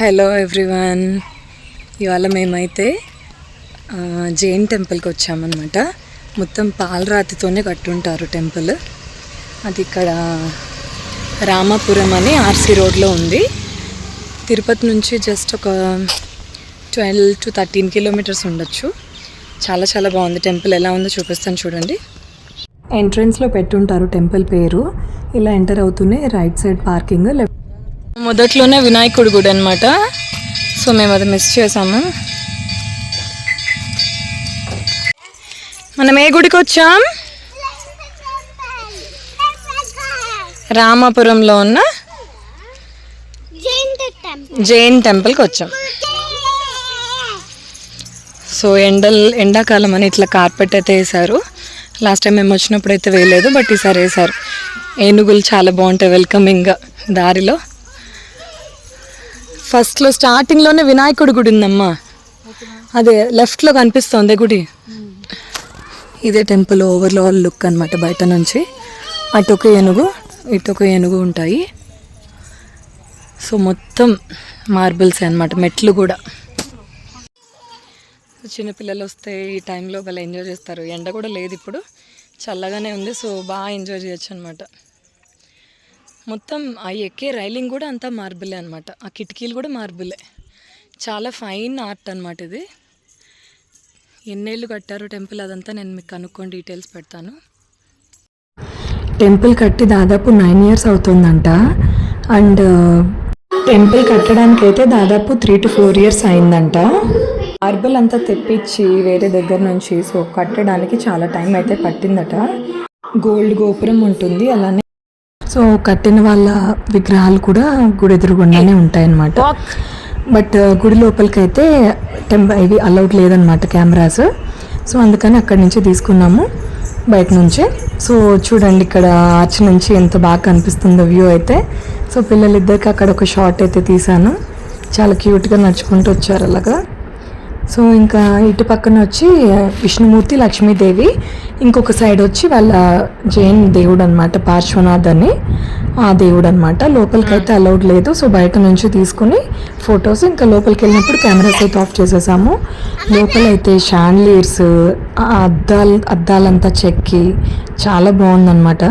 Hello everyone, ఇవాళ మేమైతే జైన్ టెంపుల్కి వచ్చామన్నమాట. మొత్తం పాలరాతితోనే కట్టుంటారు టెంపుల్. అది ఇక్కడ రామాపురం అని ఆర్సీ రోడ్లో ఉంది. తిరుపతి నుంచి జస్ట్ ఒక 12 to 13 కిలోమీటర్స్ ఉండొచ్చు. చాలా చాలా బాగుంది టెంపుల్. ఎలా ఉందో చూపిస్తాను చూడండి. ఎంట్రన్స్లో పెట్టుంటారు టెంపుల్ పేరు. ఇలా ఎంటర్ అవుతూనే రైట్ సైడ్ పార్కింగ్, లెఫ్ట్ మొదట్లోనే వినాయకుడి గుడి అనమాట. సో మేము అది మిస్ చేసాము. మనం ఏ గుడికి వచ్చాం? రామాపురంలో ఉన్న జైన్ టెంపుల్కి వచ్చాం. సో ఎండాకాలం అని ఇట్లా కార్పెట్ అయితే వేసారు. లాస్ట్ టైం మేము వచ్చినప్పుడు అయితే వేయలేదు, బట్ ఈసారి వేసారు. ఏనుగులు చాలా బాగుంటాయి వెల్కమింగ్గా. దారిలో ఫస్ట్లో స్టార్టింగ్లోనే వినాయకుడి గుడి ఉందమ్మా. అదే లెఫ్ట్లో కనిపిస్తుంది గుడి. ఇదే టెంపుల్ ఓవరాల్ లుక్ అనమాట బయట నుంచి. అటు ఒక ఏనుగు, ఇటు ఒక ఏనుగు ఉంటాయి. సో మొత్తం మార్బుల్స్ అనమాట, మెట్లు కూడా. చిన్నపిల్లలు వస్తే ఈ టైంలో వాళ్ళు ఎంజాయ్ చేస్తారు. ఎండ కూడా లేదు ఇప్పుడు, చల్లగానే ఉంది. సో బాగా ఎంజాయ్ చేయొచ్చు అనమాట. మొత్తం ఆ ఎక్కే రైలింగ్ కూడా అంతా మార్బులే అనమాట. ఆ కిటికీలు కూడా మార్బులే. చాలా ఫైన్ ఆర్ట్ అనమాట ఇది. ఎన్నేళ్ళు కట్టారు టెంపుల్ అదంతా నేను మీకు కనుక్కొని డీటెయిల్స్ పెడతాను. టెంపుల్ కట్టి దాదాపు 9 years అవుతుందంట. అండ్ టెంపుల్ కట్టడానికి అయితే దాదాపు 3 to 4 years అయిందంట. మార్బుల్ అంతా తెప్పించి వేరే దగ్గర నుంచి, సో కట్టడానికి చాలా టైం అయితే పట్టిందట. గోల్డ్ గోపురం ఉంటుంది అలానే. సో కట్టిన వాళ్ళ విగ్రహాలు కూడా గుడి ఎదురుగుండానే ఉంటాయన్నమాట. బట్ గుడి లోపలికైతే ఇవి అలౌడ్ లేదనమాట కెమెరాస్. సో అందుకని అక్కడి నుంచి తీసుకున్నాము బయట నుంచే. సో చూడండి ఇక్కడ ఆర్చ్ నుంచి ఎంత బాగా కనిపిస్తుందో వ్యూ అయితే. సో పిల్లలిద్దరికి అక్కడ ఒక షాట్ అయితే తీసాను. చాలా క్యూట్గా నడుచుకుంటూ వచ్చారు అలాగా. సో ఇంకా ఇటు పక్కన వచ్చి విష్ణుమూర్తి, లక్ష్మీదేవి, ఇంకొక సైడ్ వచ్చి వాళ్ళ జైన్ దేవుడు అనమాట, పార్శ్వనాథ్ అని ఆ దేవుడు అనమాట. లోపలికి అయితే అలౌడ్ లేదు. సో బయట నుంచి తీసుకుని ఫొటోస్, ఇంకా లోపలికి వెళ్ళినప్పుడు కెమెరాస్ అయితే ఆఫ్ చేసేసాము. లోపలైతే షాండ్లియర్స్, అద్దాలంతా చెక్కి చాలా బాగుందన్నమాట.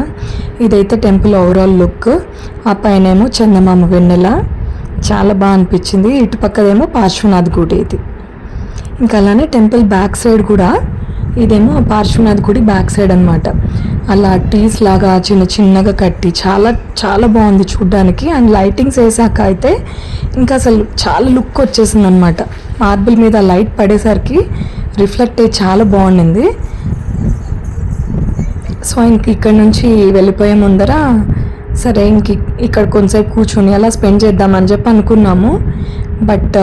ఇదైతే టెంపుల్ ఓవరాల్ లుక్. ఆ పైనేమో చందమామ వెన్నెల, చాలా బాగా అనిపించింది. ఇటు పక్కదేమో పార్శ్వనాథ్ గుడి ఇది. ఇంకా అలానే టెంపుల్ బ్యాక్ సైడ్ కూడా, ఇదేమో పార్శ్వనాథ్ గుడి బ్యాక్ సైడ్ అనమాట. అలా ట్రీస్ లాగా చిన్న చిన్నగా కట్టి చాలా చాలా బాగుంది చూడ్డానికి. అండ్ లైటింగ్స్ వేసాక అయితే ఇంకా అసలు చాలా లుక్ వచ్చేసింది అనమాట. మార్బుల్ మీద లైట్ పడేసరికి రిఫ్లెక్ట్ అయ్యి చాలా బాగుండింది. సో ఇంక ఇక్కడ నుంచి వెళ్ళిపోయే ముందర సరే ఇక్కడ కొంతసేపు కూర్చొని అలా స్పెండ్ చేద్దామని చెప్పి అనుకున్నాము. బట్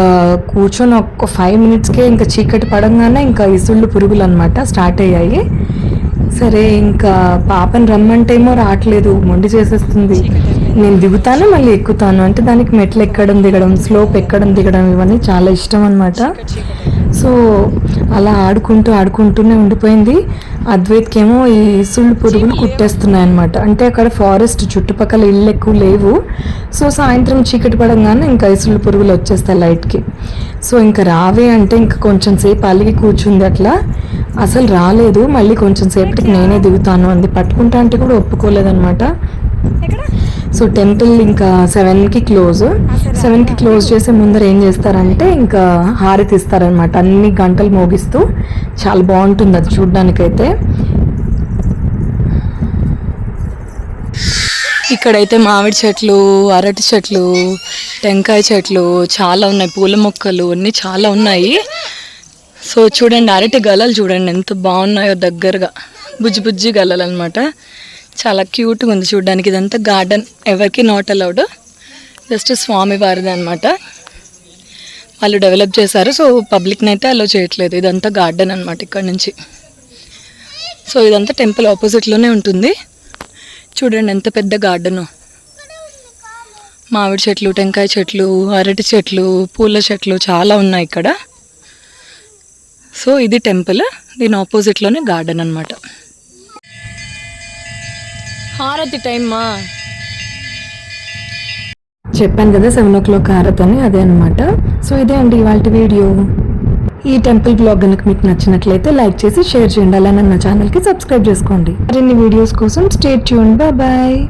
కూర్చొని ఒక 5 minutesకే ఇంకా చీకటి పడంగానే ఇంకా ఇసుళ్ళు పురుగులు అనమాట స్టార్ట్ అయ్యాయి. సరే ఇంకా పాపని రమ్మంటేమో రావట్లేదు, మొండి చేసేస్తుంది. నేను దిగుతాను మళ్ళీ ఎక్కుతాను అంటే దానికి మెట్లు ఎక్కడం దిగడం, స్లోప్ ఎక్కడం దిగడం ఇవన్నీ చాలా ఇష్టం అనమాట. సో అలా ఆడుకుంటూనే ఉండిపోయింది. అద్వైత్కేమో ఈ ఇసుళ్ళు పురుగులు కుట్టేస్తున్నాయి అనమాట. అంటే అక్కడ ఫారెస్ట్ చుట్టుపక్కల ఇళ్ళు ఎక్కువ లేవు. సో సాయంత్రం చీకటి పడంగానే ఇంకా ఇసుళ్ళు పురుగులు వచ్చేస్తాయి లైట్కి. సో ఇంకా రావే అంటే ఇంకా కొంచెం సేపు అలిగి కూర్చుంది. అట్లా అసలు రాలేదు. మళ్ళీ కొంచెం సేపటికి నేనే దిగుతాను అంది. పట్టుకుంటా అంటే కూడా ఒప్పుకోలేదన్నమాట. సో టెంపుల్ ఇంకా 7కి క్లోజ్ చేసే ముందర ఏం చేస్తారంటే ఇంకా హారతి ఇస్తారనమాట. అన్ని గంటలు మోగిస్తూ చాలా బాగుంటుంది అది చూడ్డానికైతే. ఇక్కడైతే మామిడి చెట్లు, అరటి చెట్లు, టెంకాయ చెట్లు చాలా ఉన్నాయి. పూల మొక్కలు అన్నీ చాలా ఉన్నాయి. సో చూడండి అరటి గలలు చూడండి ఎంత బాగున్నాయో దగ్గరగా. బుజ్జి గలలు అనమాట. చాలా క్యూట్గా ఉంది చూడడానికి. ఇదంతా గార్డెన్, ఎవరికి నాట్ అలౌడ్, జస్ట్ స్వామి వారిది అనమాట. వాళ్ళు డెవలప్ చేశారు. సో పబ్లిక్ని అయితే అలో చేయట్లేదు. ఇదంతా గార్డెన్ అనమాట ఇక్కడ నుంచి. సో ఇదంతా టెంపుల్ ఆపోజిట్లోనే ఉంటుంది. చూడండి ఎంత పెద్ద గార్డెను. మామిడి చెట్లు, టెంకాయ చెట్లు, అరటి చెట్లు, పూల చెట్లు చాలా ఉన్నాయి ఇక్కడ. సో ఇది టెంపుల్, దీని ఆపోజిట్లోనే గార్డెన్ అనమాట. హారతి టైమ్మా. చెప్పాను కదా 7 o'clock హారత్ అని, అదే అనమాట. సో ఇదే అండి ఇవాళ వీడియో. ఈ టెంపుల్ బ్లాగ్ కనుక మీకు నచ్చినట్లయితే లైక్ చేసి షేర్ చేయండి. అలానే నా ఛానల్కి సబ్స్క్రైబ్ చేసుకోండి. మరిన్ని వీడియోస్ కోసం స్టే ట్యూన్డ్. బాయ్.